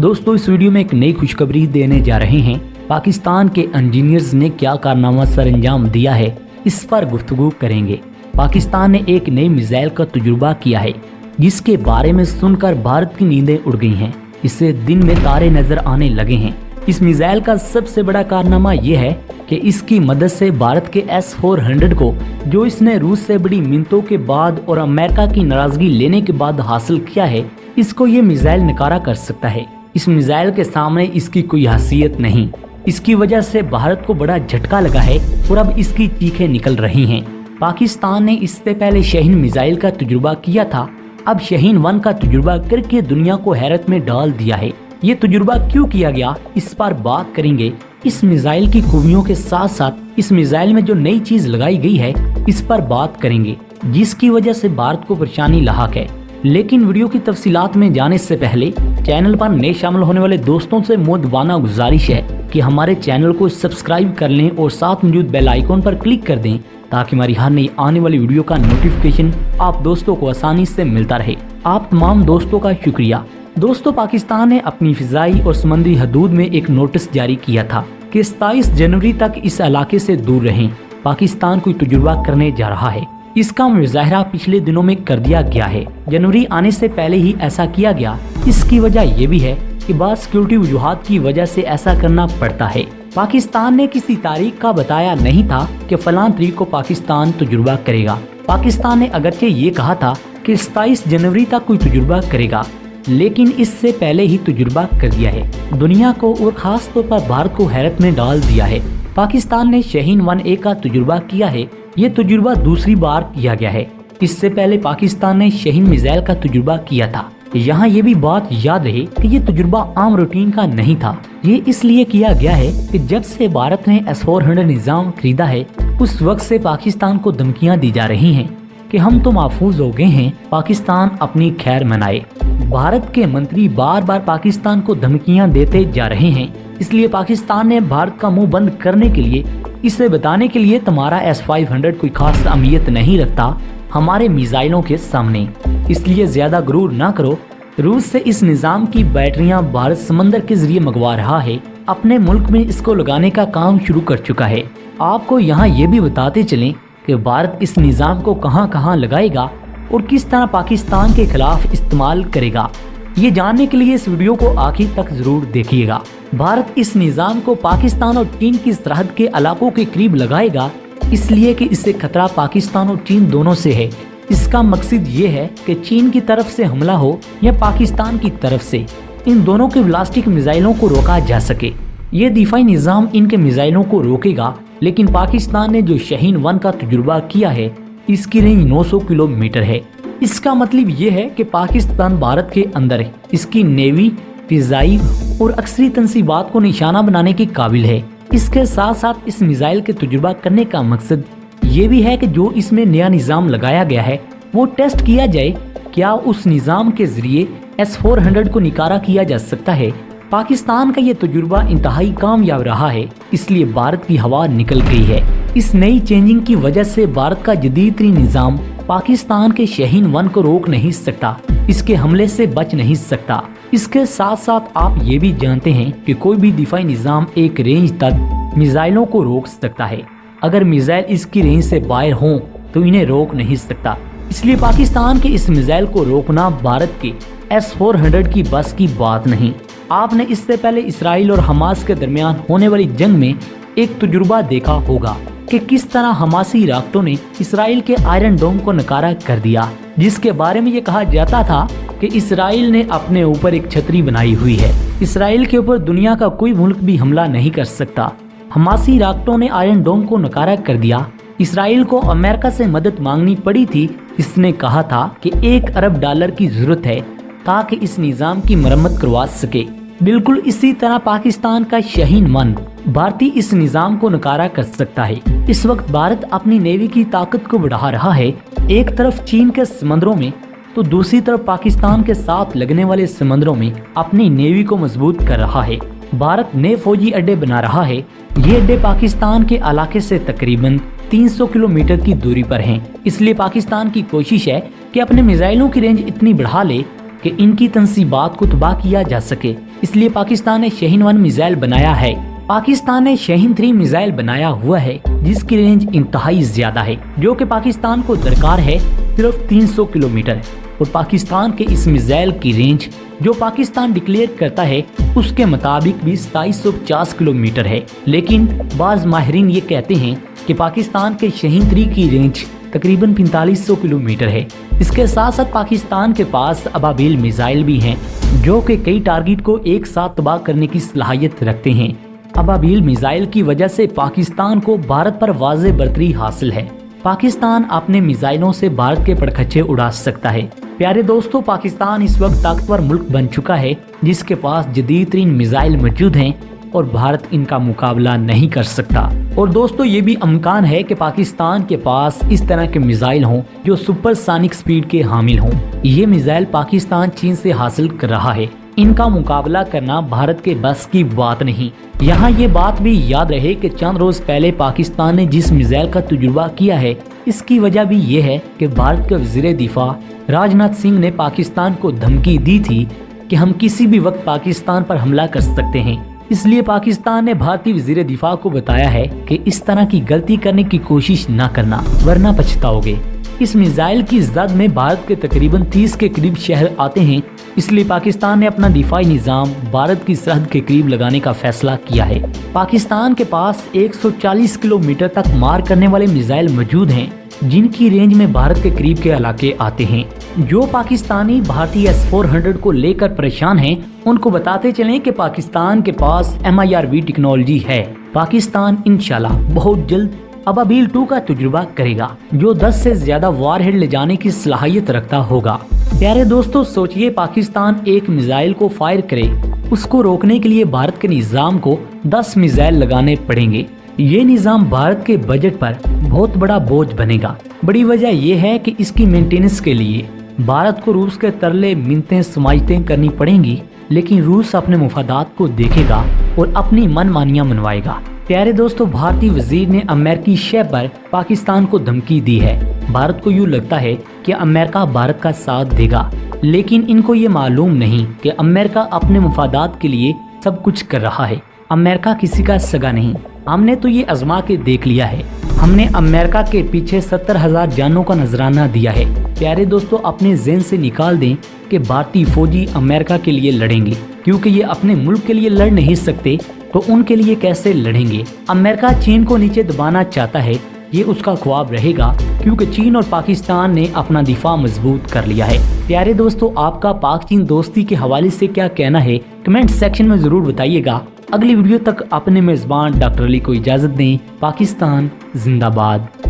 दोस्तों इस वीडियो में एक नई खुशखबरी देने जा रहे हैं। पाकिस्तान के इंजीनियर्स ने क्या कारनामा सरअंजाम दिया है, इस पर गुफ्तगू करेंगे। पाकिस्तान ने एक नई मिसाइल का तजुर्बा किया है, जिसके बारे में सुनकर भारत की नींदें उड़ गई हैं। इससे दिन में तारे नजर आने लगे हैं। इस मिसाइल का सबसे बड़ा कारनामा यह है कि इसकी मदद से भारत के S-400 को, जो इसने रूस से बड़ी मिन्नतों के बाद और अमेरिका की नाराजगी लेने के बाद हासिल किया है, इसको ये मिसाइल नकारा कर सकता है। इस मिसाइल के सामने इसकी कोई हैसियत नहीं। इसकी वजह से भारत को बड़ा झटका लगा है और अब इसकी चीखें निकल रही हैं। पाकिस्तान ने इससे पहले शाहीन मिसाइल का तजुर्बा किया था। अब शाहीन-1 का तजुर्बा करके दुनिया को हैरत में डाल दिया है। ये तजुर्बा क्यों किया गया, इस पर बात करेंगे। इस मिसाइल की खूबियों के साथ साथ इस मिसाइल में जो नई चीज लगाई गई है, इस पर बात करेंगे, जिसकी वजह से भारत को परेशानी लाहक है। लेकिन वीडियो की तफसीलात में जाने से पहले चैनल पर नए शामिल होने वाले दोस्तों से मुद्दबाना गुजारिश है कि हमारे चैनल को सब्सक्राइब कर लें और साथ मौजूद बेल आइकॉन पर क्लिक कर दें, ताकि हमारी हर नई आने वाली वीडियो का नोटिफिकेशन आप दोस्तों को आसानी से मिलता रहे। आप तमाम दोस्तों का शुक्रिया। दोस्तों, पाकिस्तान ने अपनी फिजाई और समुद्री हदूद में एक नोटिस जारी किया था कि 27 जनवरी तक इस इलाके से दूर रहें। पाकिस्तान कोई तजुर्बा करने जा रहा है। इसका मुजाहरा पिछले दिनों में कर दिया गया है। जनवरी आने से पहले ही ऐसा किया गया। इसकी वजह यह भी है कि बाद सिक्योरिटी वजूहात की वजह से ऐसा करना पड़ता है। पाकिस्तान ने किसी तारीख का बताया नहीं था कि फलां तारीख को पाकिस्तान तजुर्बा करेगा। पाकिस्तान ने अगरचे ये कहा था कि 27 जनवरी तक कोई तजुर्बा करेगा, लेकिन इससे पहले ही तजुर्बा कर दिया है। दुनिया को और खास तौर पर भारत को हैरत में डाल दिया है। पाकिस्तान ने शाहीन-1A का तजुर्बा किया है। ये तजुर्बा दूसरी बार किया गया है। इससे पहले पाकिस्तान ने शाहीन मिसाइल का तजुर्बा किया था। यहाँ ये भी बात याद रहे कि ये तजुर्बा आम रूटीन का नहीं था। ये इसलिए किया गया है कि जब से भारत ने S-400 निजाम खरीदा है, उस वक्त से पाकिस्तान को धमकियाँ दी जा रही हैं कि हम तो महफूज हो गए हैं, पाकिस्तान अपनी खैर मनाए। भारत के मंत्री बार बार पाकिस्तान को धमकियां देते जा रहे हैं। इसलिए पाकिस्तान ने भारत का मुंह बंद करने के लिए, इसे बताने के लिए तुम्हारा S-500 कोई खास अहमियत नहीं रखता हमारे मिसाइलों के सामने, इसलिए ज्यादा गुरूर ना करो। रूस से इस निजाम की बैटरियां भारत समंदर के जरिए मंगवा रहा है। अपने मुल्क में इसको लगाने का काम शुरू कर चुका है। आपको यहाँ ये भी बताते चलें कि भारत इस निजाम को कहां कहां लगाएगा और किस तरह पाकिस्तान के खिलाफ इस्तेमाल करेगा। ये जानने के लिए इस वीडियो को आखिर तक जरूर देखिएगा। भारत इस निजाम को पाकिस्तान और चीन की सरहद के इलाकों के करीब लगाएगा, इसलिए कि इससे खतरा पाकिस्तान और चीन दोनों से है। इसका मकसद ये है कि चीन की तरफ से हमला हो या पाकिस्तान की तरफ से, इन दोनों के बैलिस्टिक मिसाइलों को रोका जा सके। ये दिफाई निजाम इनके मिसाइलों को रोकेगा। लेकिन पाकिस्तान ने जो शाहीन-1 का तजुर्बा किया है, इसकी रेंज 900 किलोमीटर है। इसका मतलब ये है कि पाकिस्तान भारत के अंदर है। इसकी नेवी, फिजाई और अक्सरी तंसीबात को निशाना बनाने के काबिल है। इसके साथ साथ इस मिसाइल के तजुर्बा करने का मकसद ये भी है कि जो इसमें नया निज़ाम लगाया गया है, वो टेस्ट किया जाए, क्या उस निज़ाम के जरिए S-400 को निकारा किया जा सकता है। पाकिस्तान का ये तजुर्बा इंतहाई कामयाब रहा है, इसलिए भारत की हवा निकल गई है। इस नई चेंजिंग की वजह से भारत का जदीद तरीन निज़ाम पाकिस्तान के शाहीन-1 को रोक नहीं सकता, इसके हमले से बच नहीं सकता। इसके साथ साथ आप ये भी जानते हैं कि कोई भी दिफाई निज़ाम एक रेंज तक मिसाइलों को रोक सकता है। अगर मिसाइल इसकी रेंज से बाहर हों तो इन्हें रोक नहीं सकता। इसलिए पाकिस्तान के इस मिसाइल को रोकना भारत के S-400 की बस की बात नहीं। आपने इससे पहले इसराइल और हमास के दरमियान होने वाली जंग में एक तजुर्बा देखा होगा कि किस तरह हमासी रॉकेटों ने इसराइल के आयरन डोम को नकारा कर दिया, जिसके बारे में ये कहा जाता था कि इसराइल ने अपने ऊपर एक छतरी बनाई हुई है। इसराइल के ऊपर दुनिया का कोई मुल्क भी हमला नहीं कर सकता। हमासी रॉकेटों ने आयरन डोम को नकारा कर दिया। इसराइल को अमेरिका से मदद मांगनी पड़ी थी। इसने कहा था कि $1 अरब की जरूरत है ताकि इस निज़ाम की मरम्मत करवा सके। बिल्कुल इसी तरह पाकिस्तान का शाहीन-1 भारतीय इस निज़ाम को नकारा कर सकता है। इस वक्त भारत अपनी नेवी की ताकत को बढ़ा रहा है। एक तरफ चीन के समंदरों में तो दूसरी तरफ पाकिस्तान के साथ लगने वाले समंदरों में अपनी नेवी को मजबूत कर रहा है। भारत नए फौजी अड्डे बना रहा है। ये अड्डे पाकिस्तान के इलाके से तकरीबन 300 किलोमीटर की दूरी पर हैं। इसलिए पाकिस्तान की कोशिश है कि अपने मिसाइलों की रेंज इतनी बढ़ा ले कि इनकी तंसीबात को तबाह किया जा सके। اس لیے پاکستان نے شاہین 1 میزائل بنایا ہے۔ پاکستان نے شاہین 3 میزائل بنایا ہوا ہے جس کی رینج انتہائی زیادہ ہے، جو کہ پاکستان کو درکار ہے صرف 300 کلومیٹر، اور پاکستان کے اس میزائل کی رینج جو پاکستان ڈکلیئر کرتا ہے اس کے مطابق بھی 2750 کلومیٹر ہے، لیکن بعض ماہرین یہ کہتے ہیں کہ پاکستان کے شاہین 3 کی رینج تقریباً 4500 کلومیٹر ہے۔ اس کے ساتھ ساتھ پاکستان کے پاس ابابیل میزائل بھی ہیں جو کہ کئی ٹارگٹ کو ایک ساتھ تباہ کرنے کی صلاحیت رکھتے ہیں۔ ابابیل میزائل کی وجہ سے پاکستان کو بھارت پر واضح برتری حاصل ہے۔ پاکستان اپنے میزائلوں سے بھارت کے پڑخچے اڑا سکتا ہے۔ پیارے دوستو، پاکستان اس وقت طاقتور ملک بن چکا ہے جس کے پاس جدید ترین میزائل موجود ہیں اور بھارت ان کا مقابلہ نہیں کر سکتا۔ اور دوستو، یہ بھی امکان ہے کہ پاکستان کے پاس اس طرح کے میزائل ہوں جو سپر سانک سپیڈ کے حامل ہوں۔ یہ میزائل پاکستان چین سے حاصل کر رہا ہے، ان کا مقابلہ کرنا بھارت کے بس کی بات نہیں۔ یہاں یہ بات بھی یاد رہے کہ چند روز پہلے پاکستان نے جس میزائل کا تجربہ کیا ہے اس کی وجہ بھی یہ ہے کہ بھارت کے وزیر دفاع راجناتھ سنگھ نے پاکستان کو دھمکی دی تھی کہ ہم کسی بھی وقت پاکستان پر حملہ کر سکتے ہیں۔ اس لیے پاکستان نے بھارتی وزیر دفاع کو بتایا ہے کہ اس طرح کی غلطی کرنے کی کوشش نہ کرنا ورنہ پچھتاؤ گے۔ اس میزائل کی زد میں بھارت کے تقریباً 30 کے قریب شہر آتے ہیں، اس لیے پاکستان نے اپنا دفاعی نظام بھارت کی سرحد کے قریب لگانے کا فیصلہ کیا ہے۔ پاکستان کے پاس 140 کلومیٹر تک مار کرنے والے میزائل موجود ہیں جن کی رینج میں بھارت کے قریب کے علاقے آتے ہیں۔ جو پاکستانی بھارتی S-400 کو لے کر پریشان ہیں ان کو بتاتے چلیں کہ پاکستان کے پاس MIRV ٹیکنالوجی ہے۔ پاکستان انشاءاللہ بہت جلد ابابیل 2 کا تجربہ کرے گا جو 10 سے زیادہ وار ہیڈ لے جانے کی صلاحیت رکھتا ہوگا۔ پیارے دوستو، سوچئے پاکستان ایک میزائل کو فائر کرے، اس کو روکنے کے لیے بھارت کے نظام کو 10 میزائل لگانے پڑیں گے۔ یہ نظام بھارت کے بجٹ پر بہت بڑا بوجھ بنے گا۔ بڑی وجہ یہ ہے کہ اس کی مینٹیننس کے لیے بھارت کو روس کے ترلے منتیں سماجتیں کرنی پڑیں گی، لیکن روس اپنے مفادات کو دیکھے گا اور اپنی من مانیاں منوائے گا۔ پیارے دوستو، بھارتی وزیر نے امریکی شہ پر پاکستان کو دھمکی دی ہے۔ بھارت کو یوں لگتا ہے کہ امریکہ بھارت کا ساتھ دے گا، لیکن ان کو یہ معلوم نہیں کہ امریکہ اپنے مفادات کے لیے سب کچھ کر رہا ہے۔ امریکہ کسی کا سگا نہیں، ہم نے تو یہ آزما کے دیکھ لیا ہے۔ ہم نے امریکہ کے پیچھے 70,000 جانوں کا نذرانہ دیا ہے۔ پیارے دوستو، اپنے ذہن سے نکال دیں کہ بھارتی فوجی امریکہ کے لیے لڑیں گے، کیونکہ یہ اپنے ملک کے لیے لڑ نہیں سکتے تو ان کے لیے کیسے لڑیں گے۔ امریکہ چین کو نیچے دبانا چاہتا ہے، یہ اس کا خواب رہے گا، کیونکہ چین اور پاکستان نے اپنا دفاع مضبوط کر لیا ہے۔ پیارے دوستو، آپ کا پاک چین دوستی کے حوالے سے کیا کہنا ہے کمنٹ سیکشن میں ضرور بتائیے گا۔ اگلی ویڈیو تک اپنے میزبان ڈاکٹر علی کو اجازت دیں۔ پاکستان زندہ باد۔